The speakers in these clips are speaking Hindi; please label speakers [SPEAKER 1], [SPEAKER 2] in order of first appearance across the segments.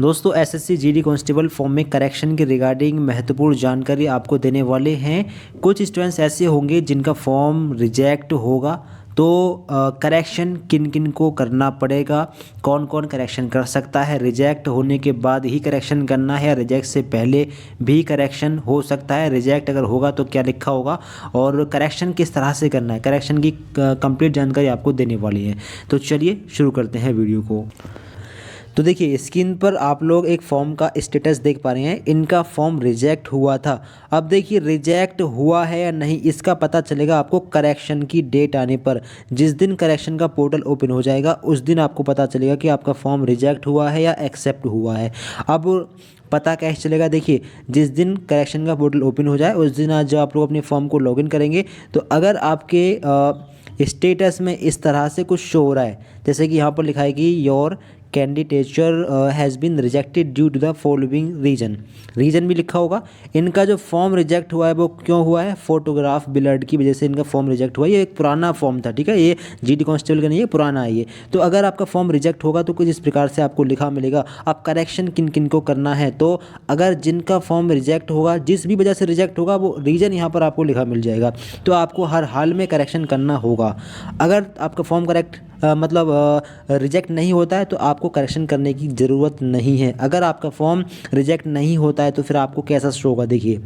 [SPEAKER 1] दोस्तों एसएससी जीडी कांस्टेबल फॉर्म में करेक्शन के रिगार्डिंग महत्वपूर्ण जानकारी आपको देने वाले हैं। कुछ स्टूडेंट्स ऐसे होंगे जिनका फॉर्म रिजेक्ट होगा, तो करेक्शन किन किन को करना पड़ेगा, कौन कौन करेक्शन कर सकता है, रिजेक्ट होने के बाद ही करेक्शन करना है या रिजेक्ट से पहले भी करेक्शन हो सकता है, रिजेक्ट अगर होगा तो क्या लिखा होगा और करेक्शन किस तरह से करना है, करेक्शन की कंप्लीट जानकारी आपको देने वाली है। तो चलिए शुरू करते हैं वीडियो को। तो देखिए स्क्रीन पर आप लोग एक फॉर्म का स्टेटस देख पा रहे हैं। इनका फॉर्म रिजेक्ट हुआ था। अब देखिए रिजेक्ट हुआ है या नहीं इसका पता चलेगा आपको करेक्शन की डेट आने पर। जिस दिन करेक्शन का पोर्टल ओपन हो जाएगा उस दिन आपको पता चलेगा कि आपका फॉर्म रिजेक्ट हुआ है या एक्सेप्ट हुआ है। अब पता कैसे चलेगा, देखिए जिस दिन करेक्शन का पोर्टल ओपन हो जाए उस दिन आज जब आप लोग अपने फॉर्म को लॉगिन करेंगे तो अगर आपके स्टेटस में इस तरह से कुछ शो हो रहा है, जैसे कि यहाँ पर लिखा है कि your candidature has been rejected due to the following reason भी लिखा होगा। इनका जो फॉर्म रिजेक्ट हुआ है वो क्यों हुआ है, फोटोग्राफ ब्लर्ड की वजह से इनका फॉर्म रिजेक्ट हुआ है। ये एक पुराना फॉर्म था, ठीक है, ये जीडी कांस्टेबल का नहीं है, पुराना है ये। तो अगर आपका फॉर्म रिजेक्ट होगा तो कुछ इस प्रकार से आपको लिखा मिलेगा। अब करेक्शन किन किन को करना है, तो अगर जिनका फॉर्म रिजेक्ट होगा, जिस भी वजह से रिजेक्ट होगा, वो रीज़न यहाँ पर आपको लिखा मिल जाएगा। तो आपको हर हाल में करेक्शन करना होगा। अगर आपका फॉर्म रिजेक्ट नहीं होता है तो आपको करेक्शन करने की ज़रूरत नहीं है। अगर आपका फॉर्म रिजेक्ट नहीं होता है तो फिर आपको कैसा शो होगा, देखिए।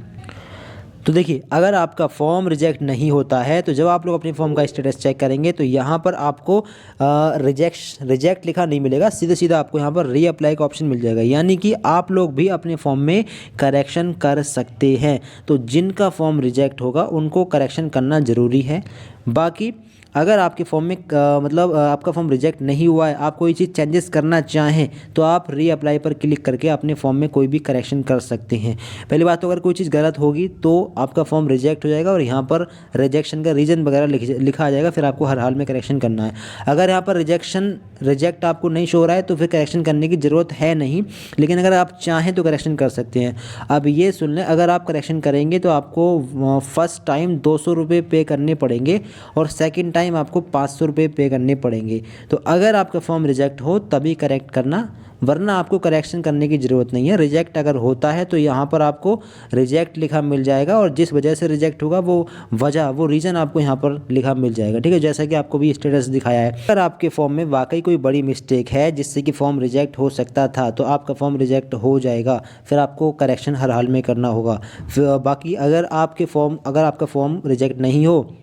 [SPEAKER 1] तो देखिए अगर आपका फॉर्म रिजेक्ट नहीं होता है तो जब आप लोग अपने फॉर्म का स्टेटस चेक करेंगे तो यहाँ पर आपको रिजेक्ट लिखा नहीं मिलेगा, सीधा सीधा आपको यहाँ पर रीअप्लाई का ऑप्शन मिल जाएगा। यानी कि आप लोग भी अपने फॉर्म में करेक्शन कर सकते हैं। तो जिनका फॉर्म रिजेक्ट होगा उनको करेक्शन करना ज़रूरी है। बाकी अगर आपके फॉर्म में आपका फॉर्म रिजेक्ट नहीं हुआ है, आप कोई चीज़ चेंजेस करना चाहें तो आप रीअप्लाई पर क्लिक करके अपने फॉर्म में कोई भी करेक्शन कर सकते हैं। पहली बात तो अगर कोई चीज़ गलत होगी तो आपका फॉर्म रिजेक्ट हो जाएगा और यहाँ पर रिजेक्शन का रीज़न वगैरह लिखा आ जाएगा, फिर आपको हर हाल में करेक्शन करना है। अगर यहाँ पर रिजेक्ट आपको नहीं शो हो रहा है तो फिर करेक्शन करने की ज़रूरत है नहीं, लेकिन अगर आप चाहें तो करेक्शन कर सकते हैं। अब ये सुन लें, अगर आप करेक्शन करेंगे तो आपको फर्स्ट टाइम 200 रुपये पे करने पड़ेंगे और सेकेंड टाइम आपको 500 रुपये पे करने पड़ेंगे। तो अगर आपका फॉर्म रिजेक्ट हो तभी करेक्ट करना, वरना आपको करेक्शन करने की ज़रूरत नहीं है। रिजेक्ट अगर होता है तो यहाँ पर आपको रिजेक्ट लिखा मिल जाएगा और जिस वजह से रिजेक्ट होगा वो रीज़न आपको यहाँ पर लिखा मिल जाएगा, ठीक है, जैसा कि आपको भी स्टेटस दिखाया है। अगर आपके फॉर्म में वाकई कोई बड़ी मिस्टेक है जिससे कि फॉर्म रिजेक्ट हो सकता था तो आपका फॉर्म रिजेक्ट हो जाएगा, फिर आपको करेक्शन हर हाल में करना होगा। बाकी अगर आपका फॉर्म रिजेक्ट नहीं हो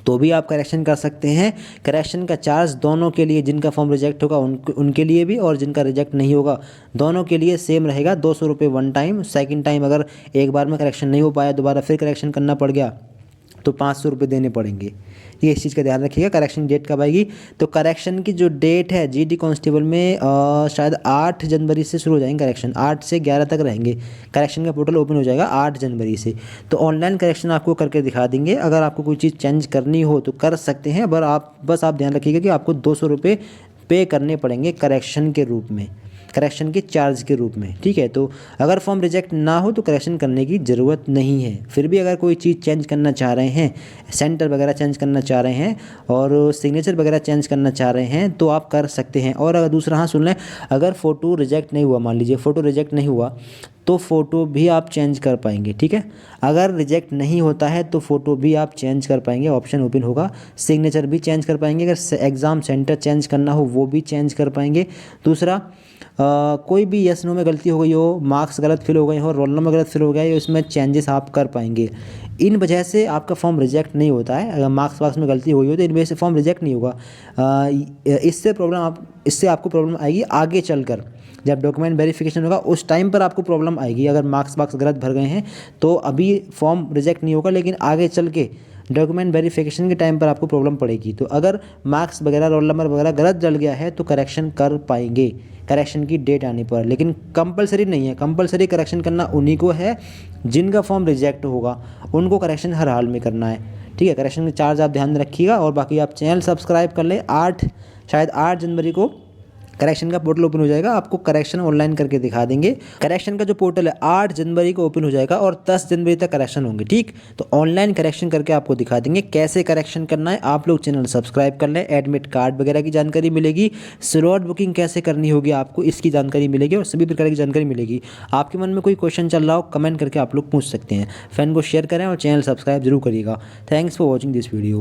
[SPEAKER 1] तो भी आप करेक्शन कर सकते हैं। करेक्शन का चार्ज दोनों के लिए, जिनका फॉर्म रिजेक्ट होगा उनके लिए भी और जिनका रिजेक्ट नहीं होगा दोनों के लिए सेम रहेगा, 200 रुपये वन टाइम। सेकेंड टाइम अगर एक बार में करेक्शन नहीं हो पाया, दोबारा फिर करेक्शन करना पड़ गया तो 500 रुपये देने पड़ेंगे। ये इस चीज़ का ध्यान रखिएगा। करेक्शन डेट कब आएगी, तो करेक्शन की जो डेट है जीडी कांस्टेबल में शायद 8 जनवरी से शुरू हो जाएंगे करेक्शन, 8 से 11 तक रहेंगे। करेक्शन का पोर्टल ओपन हो जाएगा 8 जनवरी से। तो ऑनलाइन करेक्शन आपको करके दिखा देंगे। अगर आपको कोई चीज़ चेंज करनी हो तो कर सकते हैं, बस आप ध्यान रखिएगा कि आपको 200 रुपये पे करने पड़ेंगे करेक्शन के रूप में, करेक्शन के चार्ज के रूप में, ठीक है। तो अगर फॉर्म रिजेक्ट ना हो तो करेक्शन करने की ज़रूरत नहीं है। फिर भी अगर कोई चीज़ चेंज करना चाह रहे हैं, सेंटर वगैरह चेंज करना चाह रहे हैं और सिग्नेचर वगैरह चेंज करना चाह रहे हैं तो आप कर सकते हैं। और अगर दूसरा, हाँ सुन लें, अगर फ़ोटो रिजेक्ट नहीं हुआ, मान लीजिए फ़ोटो रिजेक्ट नहीं हुआ तो फ़ोटो भी आप चेंज कर पाएंगे, ठीक है। अगर रिजेक्ट नहीं होता है तो फ़ोटो भी आप चेंज कर पाएंगे, ऑप्शन ओपन होगा। सिग्नेचर भी चेंज कर पाएंगे, अगर एग्ज़ाम सेंटर चेंज करना हो वो भी चेंज कर पाएंगे। दूसरा, कोई भी यस नो में गलती हो गई हो, मार्क्स गलत फिल हो गए हो, रोल नंबर गलत फिल हो गया है, उसमें चेंजेस आप कर पाएंगे। इन वजह से आपका फॉर्म रिजेक्ट नहीं होता है। अगर मार्क्स में गलती हो गई हो तो इन वजह से फॉर्म रिजेक्ट नहीं होगा। इससे आपको प्रॉब्लम आएगी आगे चलकर, जब डॉक्यूमेंट वेरिफिकेशन होगा उस टाइम पर आपको प्रॉब्लम आएगी। अगर मार्क्स गलत भर गए हैं तो अभी फॉर्म रिजेक्ट नहीं होगा, लेकिन आगे चल के डॉक्यूमेंट वेरिफिकेशन के टाइम पर आपको प्रॉब्लम पड़ेगी। तो अगर मार्क्स वगैरह, रोल नंबर वगैरह गलत डल गया है तो करेक्शन कर पाएंगे करेक्शन की डेट आने पर, लेकिन कंपलसरी नहीं है। कंपलसरी करेक्शन करना उन्हीं को है जिनका फॉर्म रिजेक्ट होगा, उनको करेक्शन हर हाल में करना है, ठीक है। करेक्शन का चार्ज आप ध्यान में रखिएगा और बाकी आप चैनल सब्सक्राइब कर लें। शायद 8 जनवरी को करेक्शन का पोर्टल ओपन हो जाएगा, आपको करेक्शन ऑनलाइन करके दिखा देंगे। करेक्शन का जो पोर्टल है 8 जनवरी को ओपन हो जाएगा और 10 जनवरी तक करेक्शन होंगे, ठीक। तो ऑनलाइन करेक्शन करके आपको दिखा देंगे कैसे करेक्शन करना है। आप लोग चैनल सब्सक्राइब कर लें, एडमिट कार्ड वगैरह की जानकारी मिलेगी, स्लॉट बुकिंग कैसे करनी होगी आपको इसकी जानकारी मिलेगी और सभी प्रकार की जानकारी मिलेगी। आपके मन में कोई क्वेश्चन चल रहा हो कमेंट करके आप लोग पूछ सकते हैं। फ्रेंड को शेयर करें और चैनल सब्सक्राइब जरूर करिएगा। Thanks for watching this video.